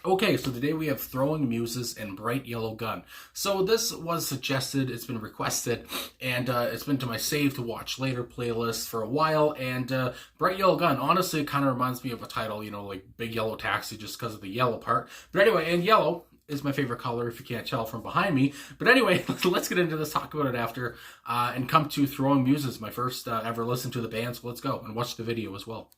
Okay, so today we have Throwing Muses and Bright Yellow Gun. So this was suggested, it's been requested, and it's been to my save to watch later playlist for a while. And Bright Yellow Gun, honestly, it kind of reminds me of a title, like Big Yellow Taxi, just because of the yellow part. But anyway, and yellow is my favorite color, if you can't tell from behind me. But anyway, let's get into this, talk about it after, and come to Throwing Muses, my first ever listen to the band. So let's go and watch the video as well.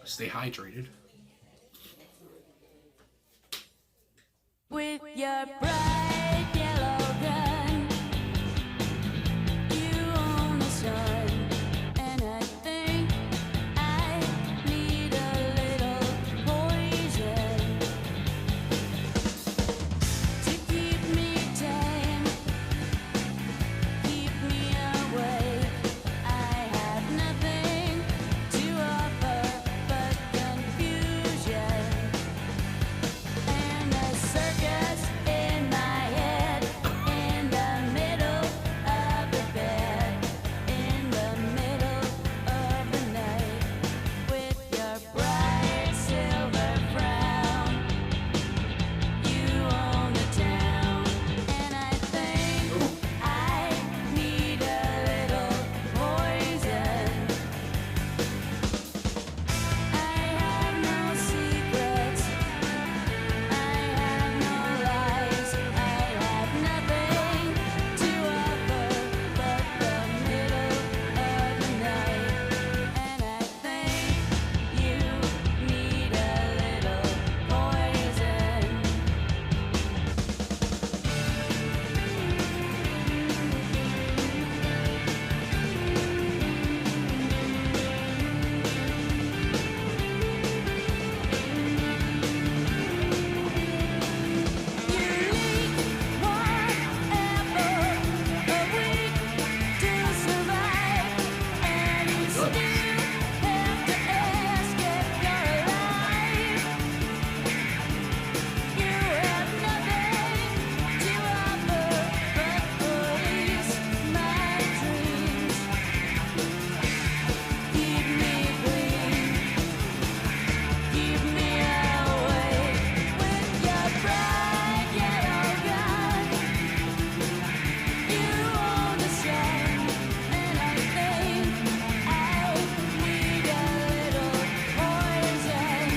Stay hydrated. With your bright yellow gun, you own the sun, and I think I need a little poison to keep me tame, keep me awake. I have nothing to offer but confusion and a circus in my head, in the middle of the bed, in the middle of the night, with your bright silver frown. You own the town, and I think I need a little poison. I have no secrets, I have no lies, I have nothing to offer but the middle of the night, and I think you need a little poison. You need one apple a week to survive, and you still have to ask if you're alive. You have nothing to offer but police my dreams. Keep me clean, keep me awake with your bright yellow gun. You own the sun, and I think I need a little poison.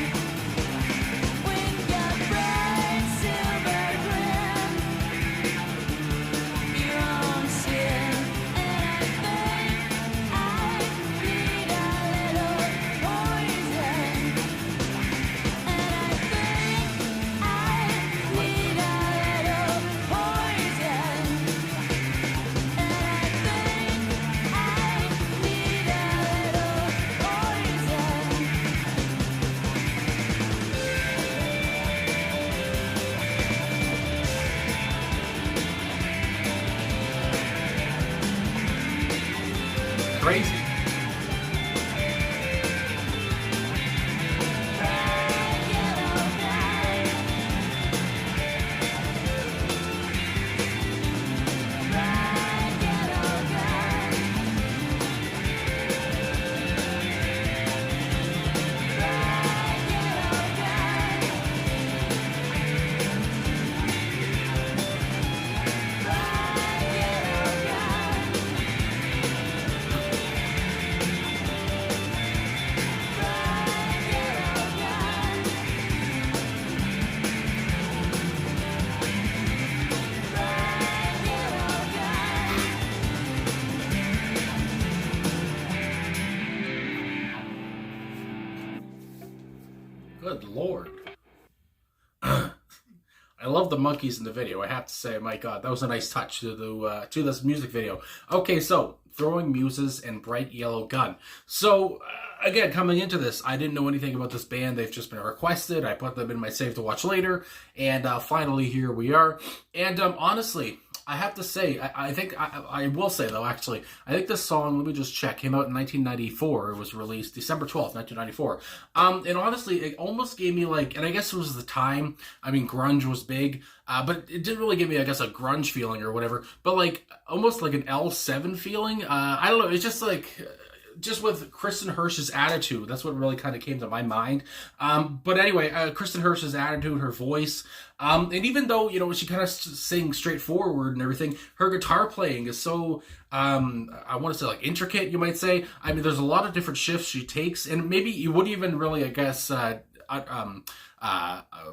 With your bright silver grin, you own sin, and I think I need a little poison. And I think I need a little poison. And I think I need a little Crazy. Good Lord. I love the monkeys in the video. I have to say, my God, that was a nice touch to this music video. Okay, so Throwing Muses and Bright Yellow Gun. So again, coming into this, I didn't know anything about this band. They've just been requested. I put them in my save to watch later, and finally here we are. And honestly, I have to say, I think, I will say though, actually, I think this song, let me just check, came out in 1994. It was released December 12th, 1994. And honestly, it almost gave me like, and I guess it was the time, I mean, grunge was big, but it didn't really give me, I guess, a grunge feeling or whatever, but like, almost like an L7 feeling. I don't know, it's just like, just with Kristen Hersh's attitude, that's what really kind of came to my mind. But anyway, Kristen Hersh's attitude, her voice, and even though, she kind of sings straightforward and everything, her guitar playing is so, I want to say like intricate, you might say. I mean, there's a lot of different shifts she takes, and maybe you wouldn't even really, I guess,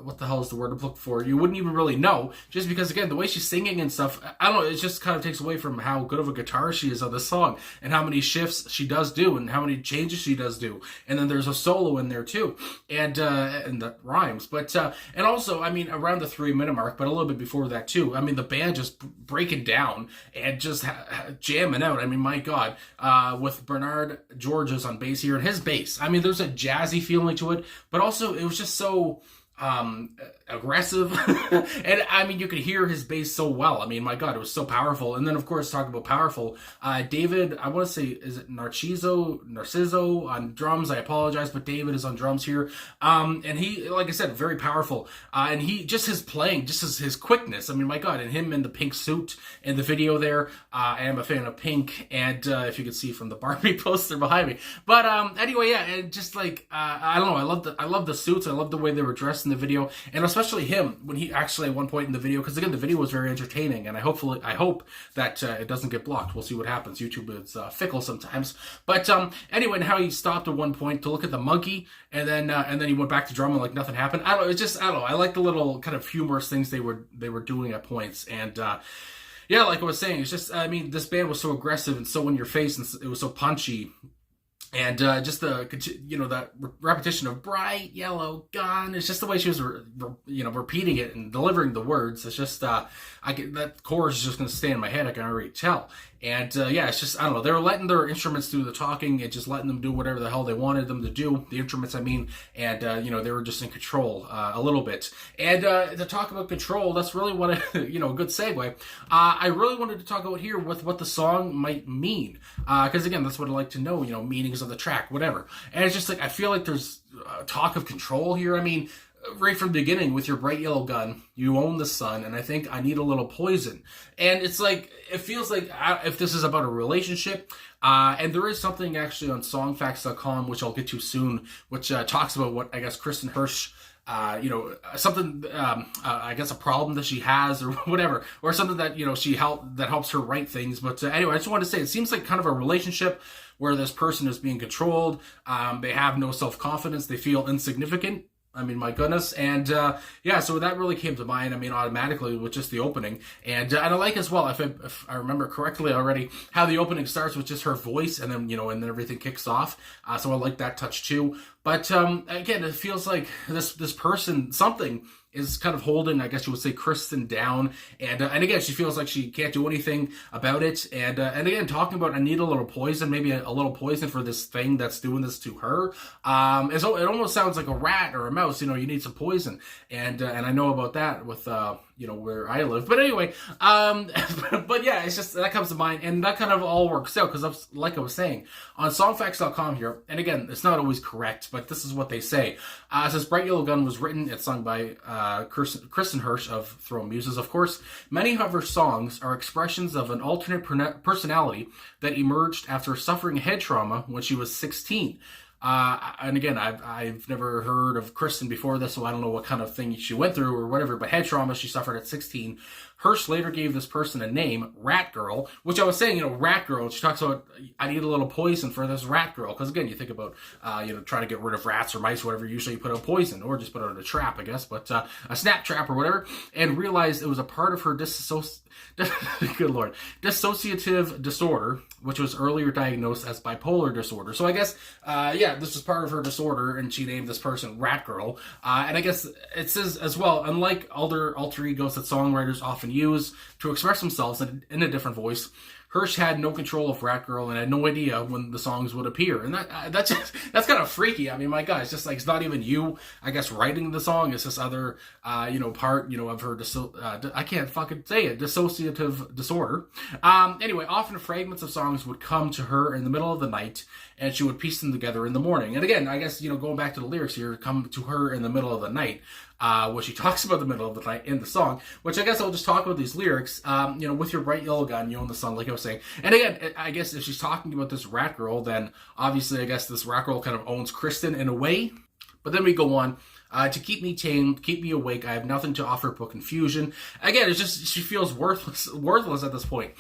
what the hell is the word I'm looking for? You wouldn't even really know, just because, again, the way she's singing and stuff, I don't know, it just kind of takes away from how good of a guitar she is on this song, and how many shifts she does do, and how many changes she does do. And then there's a solo in there too, and that rhymes. But and also, I mean, around the 3-minute mark, but a little bit before that too. I mean, the band just breaking down and just jamming out. I mean, my God, with Bernard Georges on bass here, and his bass. I mean, there's a jazzy feeling to it, but also it was just so aggressive. And I mean, you could hear his bass so well. I mean, my God, it was so powerful. And then, of course, talking about powerful, David, I want to say, is it Narciso on drums? I apologize, but David is on drums here. And he, like I said, very powerful. And he, just his playing, just his quickness. I mean, my God, and him in the pink suit in the video there. I am a fan of pink, and if you can see from the Barbie poster behind me. But anyway, yeah, and just like, I don't know, I love the suits. I love the way they were dressed in the video, and especially him when he actually at one point in the video, because again, the video was very entertaining, and I hope that it doesn't get blocked. We'll see what happens. YouTube is fickle sometimes. But anyway, and how he stopped at one point to look at the monkey, and then he went back to drumming like nothing happened. I don't know. I like the little kind of humorous things they were doing at points, and yeah, like I was saying, it's just, I mean, this band was so aggressive and so in your face, and it was so punchy. And just that repetition of bright yellow gun, it's just the way she was, repeating it and delivering the words. It's just, that chorus is just going to stay in my head. I can already tell. And yeah, it's just, I don't know. They were letting their instruments do the talking and just letting them do whatever the hell they wanted them to do. The instruments, I mean. And, they were just in control a little bit. And to talk about control, that's really what, a good segue. I really wanted to talk about here with what the song might mean. Because, again, that's what I like to know, meanings of the track, whatever. And it's just like, I feel like there's talk of control here. I mean, right from the beginning, with your bright yellow gun, you own the sun, and I think I need a little poison. And it's like, it feels like if this is about a relationship, and there is something actually on songfacts.com, which I'll get to soon, which talks about what, I guess, Kristen Hersh, something, I guess a problem that she has or whatever, or something that, that helps her write things. But anyway, I just wanted to say, it seems like kind of a relationship where this person is being controlled. They have no self-confidence. They feel insignificant. I mean, my goodness. And yeah, so that really came to mind, I mean, automatically with just the opening. And I like as well, if I remember correctly already, how the opening starts with just her voice, and then, and then everything kicks off. So I like that touch too. But again, it feels like this person, something is kind of holding, I guess you would say, Kristen down, and again, she feels like she can't do anything about it, and again, talking about, I need a little poison, maybe a little poison for this thing that's doing this to her. It almost sounds like a rat or a mouse. You need some poison, and I know about that with where I live. But anyway, but yeah, it's just that comes to mind, and that kind of all works out because, like I was saying, on songfacts.com here, and again, it's not always correct, but this is what they say. It says, Bright Yellow Gun was written and sung by Kristen Hersh of Muses. Of course, many of her songs are expressions of an alternate personality that emerged after suffering head trauma when she was 16. And again, I've never heard of Kristen before this, so I don't know what kind of thing she went through or whatever, but head trauma she suffered at 16. Hersh later gave this person a name, Rat Girl, which I was saying, Rat Girl. She talks about, I need a little poison for this Rat Girl. Because again, you think about, trying to get rid of rats or mice or whatever. Usually you put out poison or just put out a trap, I guess. But a snap trap or whatever. And realized it was a part of her good Lord, dissociative disorder, which was earlier diagnosed as bipolar disorder. So I guess, this was part of her disorder, and she named this person Rat Girl. And I guess it says as well, unlike other alter egos that songwriters often use to express themselves in a different voice, Hersh had no control of Rat Girl and had no idea when the songs would appear. And that's kind of freaky. I mean, my God, it's just like, it's not even you, I guess, writing the song. It's this other, part, of her, I can't fucking say it, dissociative disorder. Anyway, often fragments of songs would come to her in the middle of the night, and she would piece them together in the morning. And again, I guess, going back to the lyrics here, come to her in the middle of the night. where she talks about the middle of the night in the song, which I guess I'll just talk about these lyrics. With your bright yellow gun, you own the sun, like I was saying. And again, I guess if she's talking about this rat girl, then obviously I guess this rat girl kind of owns Kristen in a way. But then we go on. To keep me tamed, keep me awake, I have nothing to offer but confusion. Again, it's just, she feels worthless at this point.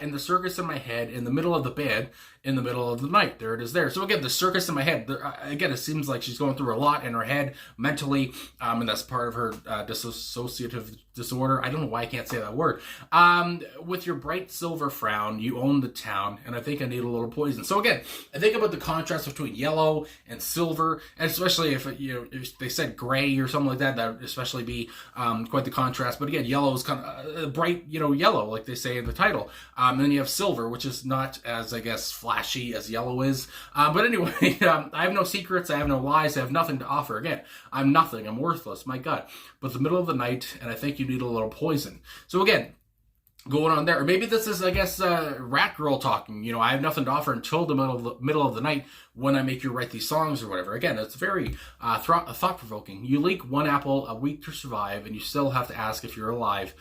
In the circus in my head, in the middle of the bed, in the middle of the night. There it is there. So again, the circus in my head, again, it seems like she's going through a lot in her head, mentally, and that's part of her dissociative disorder. I don't know why I can't say that word. With your bright silver frown, you own the town, and I think I need a little poison. So again, I think about the contrast between yellow and silver, and especially if they said gray or something like that, that would especially be quite the contrast. But again, yellow is kind of bright, yellow, like they say in the title. And then you have silver, which is not as, I guess, flashy as yellow is. But anyway, I have no secrets, I have no lies, I have nothing to offer. Again, I'm nothing, I'm worthless, my God. But the middle of the night, and I think you need a little poison. So again, going on there, or maybe this is, I guess, rat girl talking. I have nothing to offer until the middle of the night when I make you write these songs or whatever. Again, it's very thought-provoking. You leak one apple a week to survive, and you still have to ask if you're alive.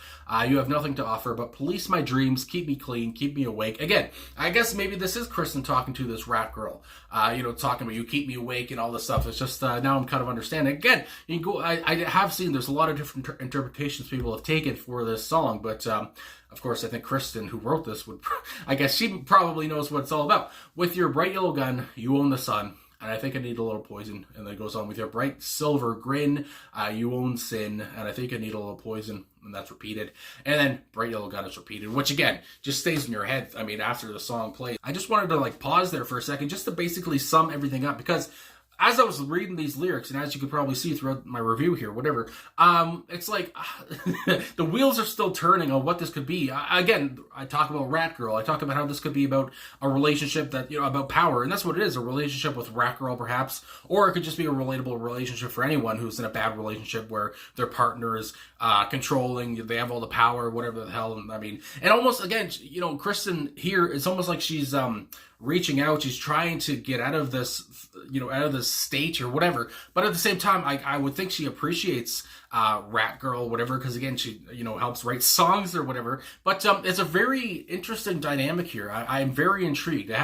You have nothing to offer, but police my dreams, keep me clean, keep me awake. Again, I guess maybe this is Kristen talking to this rat girl. Talking about you keep me awake and all this stuff. It's just now I'm kind of understanding. Again, you can go. I have seen there's a lot of different interpretations people have taken for this song, but of course, I think Kristen, who wrote this, I guess she probably knows what it's all about. With your bright yellow gun, you own the sun, and I think I need a little poison. And then it goes on, with your bright silver grin, you own sin, and I think I need a little poison. And that's repeated. And then bright yellow gun is repeated, which again, just stays in your head. I mean, after the song plays. I just wanted to pause there for a second, just to basically sum everything up, because as I was reading these lyrics, and as you could probably see throughout my review here, whatever, it's like the wheels are still turning on what this could be. Again, I talk about Rat Girl. I talk about how this could be about a relationship that, about power, and that's what it is, a relationship with Rat Girl, perhaps, or it could just be a relatable relationship for anyone who's in a bad relationship where their partner is controlling, they have all the power, whatever the hell. I mean, and almost, again, Kristen here, it's almost like she's reaching out, she's trying to get out of this, out of this state or whatever, but at the same time, I would think she appreciates Rat Girl, whatever, because again, she, helps write songs or whatever, but it's a very interesting dynamic here. I'm very intrigued, I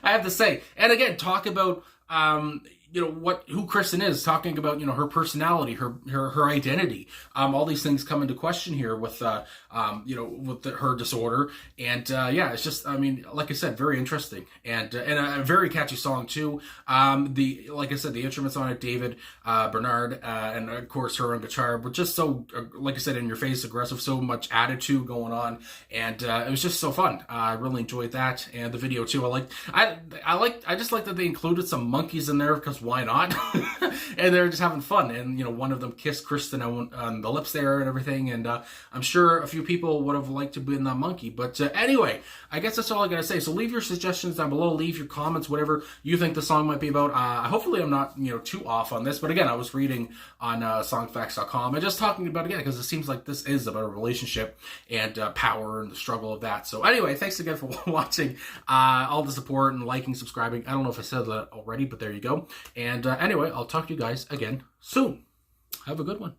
have to say. And again, talk about who Kristen is, talking about, her personality, her identity. All these things come into question here with, her disorder. And, it's just, like I said, very interesting and a very catchy song too. Like I said, the instruments on it, David, Bernard, and of course her on guitar, were just so, like I said, in your face, aggressive, so much attitude going on. And, it was just so fun. I really enjoyed that. And the video too. I just like that they included some monkeys in there, because why not? And they're just having fun, and one of them kissed Kristen on the lips there and everything, and I'm sure a few people would have liked to be in that monkey. But anyway, I guess that's all I gotta say. So leave your suggestions down below, leave your comments, whatever you think the song might be about. Hopefully I'm not too off on this, but again, I was reading on songfacts.com and just talking about it again, because it seems like this is about a relationship and power and the struggle of that. So anyway, thanks again for watching, all the support and liking, subscribing. I don't know if I said that already, but there you go. And anyway, I'll talk to you guys again soon. Have a good one.